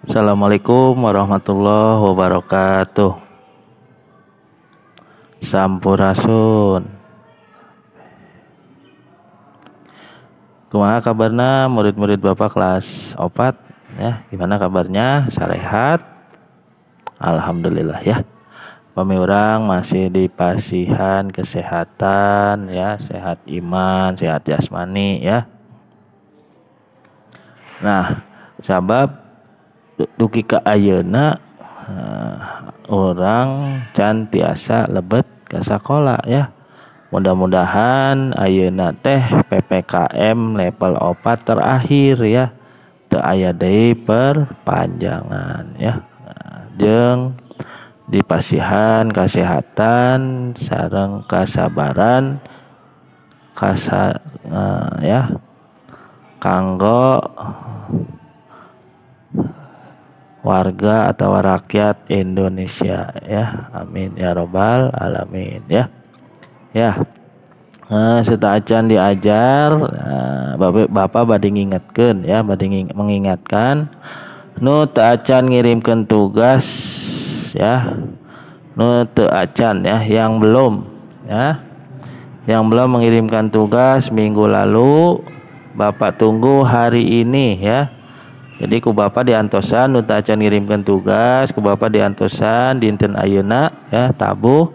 Assalamualaikum warahmatullahi wabarakatuh. Sampurasun. Kumaha kabarna murid-murid Bapak kelas 4 ya? Gimana kabarnya? Sarehat? Alhamdulillah ya. Pami urang masih di pasihan kesehatan ya, sehat iman, sehat jasmani ya. Nah, sabab duki ka ayeuna orang can tiasa lebet ke sekolah ya. Mudah-mudahan ayeuna teh PPKM level 4 terakhir ya. Teu aya deui perpanjangan ya. Jeung di pasihan kesehatan sareng kasabaran ya kanggo warga atau rakyat Indonesia ya, amin ya robbal alamin ya. Setelah acan diajar, bapak bade ngingetkeun ya, mengingatkan nu teu acan ngirimkeun tugas ya, nu teu acan ya, yang belum mengirimkan tugas minggu lalu bapak tunggu hari ini ya. Jadi ku bapak diantosan nu teu acan ngirimkeun tugas, ku bapak diantosan dinten ayeuna ya, tabuh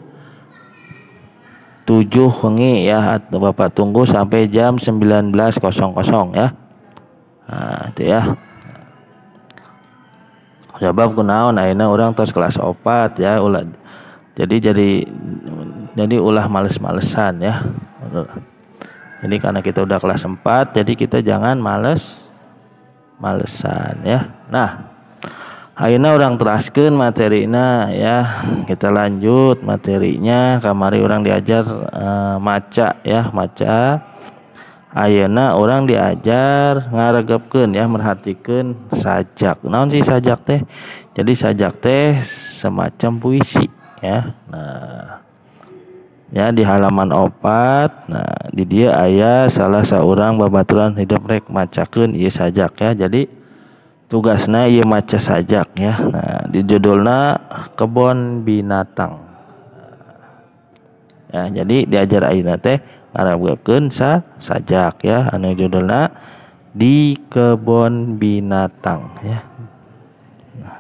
7 wengi ya, bapak tunggu sampai jam 19.00 ya. Nah, itu ya. Sebab kunaon ayeuna urang tos kelas 4 ya, ulah jadi ulah males-malesan ya. Jadi karena kita udah kelas 4, jadi kita jangan malesan ya. Nah, ayeuna urang teraskeun materina ya. Kita lanjut materinya. Kamari urang diajar maca ya, maca. Ayeuna urang diajar ngaregepkeun ya, merhatikeun sajak. Naon sih sajak teh? Jadi sajak teh semacam puisi ya. Nah, ya di halaman 4. Nah, di dia aya salah saurang babaturan hidup rek macakeun ieu sajak ya. Jadi tugasna ieu maca sajak ya. Nah, di judulna kebon binatang. Ya, jadi diajar ayeuna teh ngaregepkeun sajak ya, anu judulna di kebon binatang ya. Nah,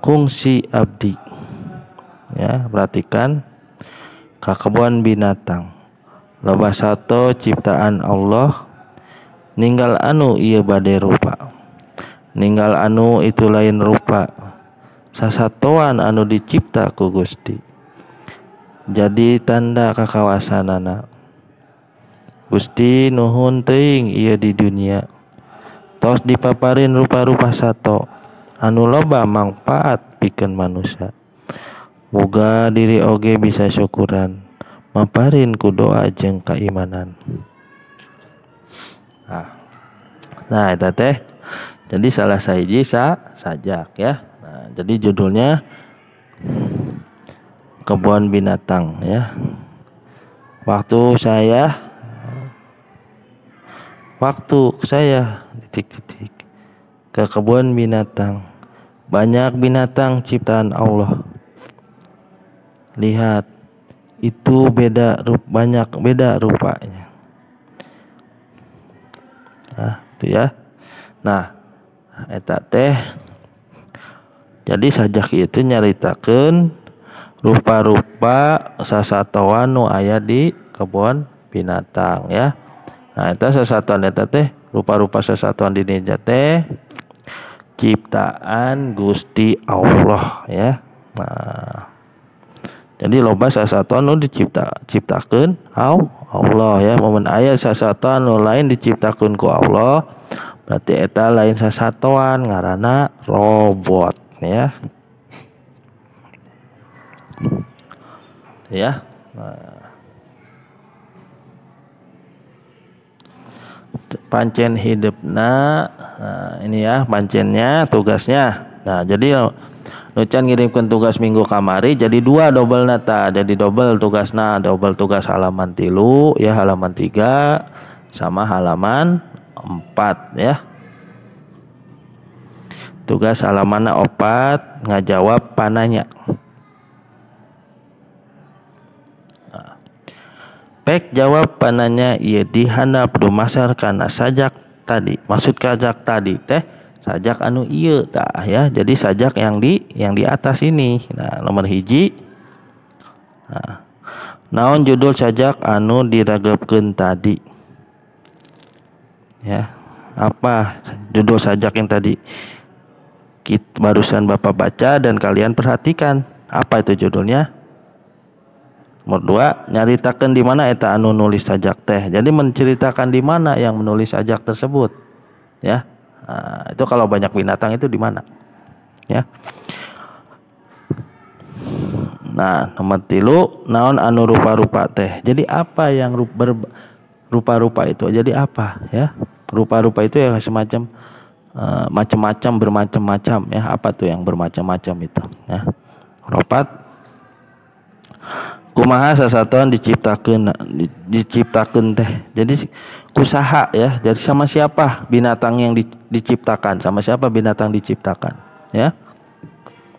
kungsi abdi. Ya, perhatikan ka kebon binatang. Loba sato ciptaan Allah, ninggal anu ieu bade rupa. Ninggal anu itu lain rupa. Sasatoan anu dicipta ku Gusti. Jadi tanda kakawasanana. Gusti nuhun teuing ieu di dunia. Tos dipaparin rupa-rupa sato anu loba mangpaat pikeun manusia. Muga diri oge bisa syukuran, maparin ku doa jeung keimanan. Nah eta teh jadi salah sahiji sajak ya. Nah, jadi judulnya kebun binatang ya. Waktu saya titik-titik ke kebun binatang. Banyak binatang ciptaan Allah. Lihat, itu banyak beda rupanya. Nah, itu ya. Nah, eta teh jadi sajak itu nyaritakeun rupa-rupa sasatoan nu aya di kebun binatang ya. Nah, eta sasatoan eta teh rupa-rupa sasatoan di dinya teh ciptaan Gusti Allah ya. Nah, jadi loba sasatoan nu diciptakeun Allah ya. Mun aya sasatoan nu lain diciptakeun ku Allah, berarti eta lain sasatoan, ngaranna robot ya. Ya. Pancen hidupna. Nah, ini ya pancennya, tugasnya. Nah, jadi nucan ngirimkeun tugas minggu kamari jadi 2 double nata. Jadi double tugasna, double tugas halaman 3 ya, halaman 3 sama halaman 4 ya. Tugas halaman 4 ngajawab pananya. Pek jawab pananya ieu dihandap dumasar kana sajak tadi. Maksud sajak tadi teh sajak anu ieu tah ya. Jadi sajak yang di atas ini. Nah, nomor hiji. Nah, naon judul sajak anu diragepkeun tadi? Ya. Apa judul sajak yang tadi barusan Bapak baca dan kalian perhatikan? Apa itu judulnya? Nomor 2, nyaritakeun di mana eta anu nulis sajak teh. Jadi menceritakan di mana yang menulis sajak tersebut. Ya. Nah, itu kalau banyak binatang itu di mana? Ya. Nah, nomor 3, naon anu rupa-rupa teh. Jadi apa yang rupa-rupa itu? Jadi apa, ya? Rupa-rupa itu ya semacam macam-macam, bermacam-macam, ya. Apa tuh yang bermacam-macam itu, ya? Ropat kumaha sasatuan diciptakeun teh. Jadi kusaha, ya. Jadi sama siapa binatang yang diciptakan? Sama siapa binatang diciptakan, ya?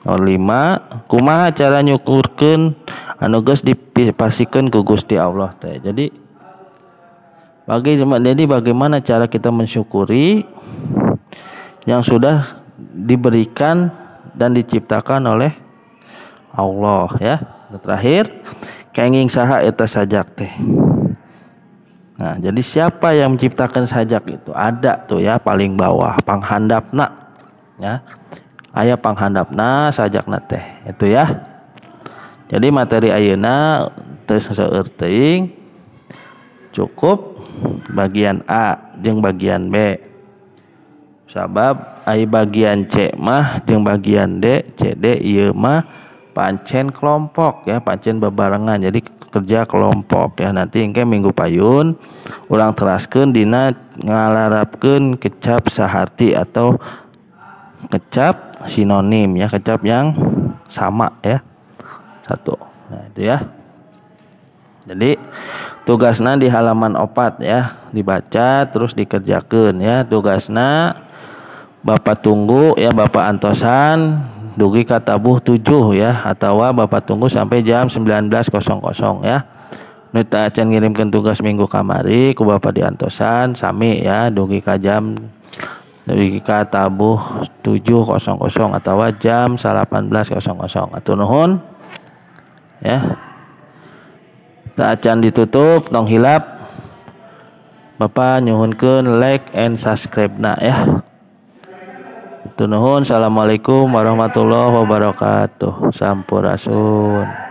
Nomor 5, kumaha cara nyukurkeun anu geus dipasikeun ku Gusti Allah teh. Jadi bagaimana cara kita mensyukuri yang sudah diberikan dan diciptakan oleh Allah, ya. Terakhir, kenging saha eta sajak teh. Nah, jadi siapa yang menciptakan sajak itu? Ada tuh, ya, paling bawah panghandapna, ya. Aya panghandapna sajakna teh. Itu, ya. Jadi materi ayeuna teu seueur teuing. Cukup bagian A jeung bagian B. Sabab ai bagian C mah jeung bagian D, CD ieu mah pancen kelompok, ya, pancen bebarengan. Jadi kerja kelompok, ya. Nanti engke minggu payun urang teraskeun dina ngalarapkeun kecap saharti atau kecap sinonim, ya, kecap yang sama, ya. Satu. Nah, itu, ya. Jadi tugasna di halaman 4, ya, dibaca terus dikerjakeun, ya. Tugasna Bapak tunggu, ya, Bapak antosan dugi ka tabuh 7, ya, atau Bapak tunggu sampai jam 19.00, ya. Nu teu acan ngirimkeun tugas minggu kamari ku Bapak diantosan sami, ya, dugi ka tabuh 7.00 atau jam 18.00. Atur nuhun, ya. Teu acan ditutup tong hilap. Bapak nyuhunkeun like and subscribe-na, ya. Atur nuhun. Assalamualaikum warahmatullahi wabarakatuh. Sampurasun.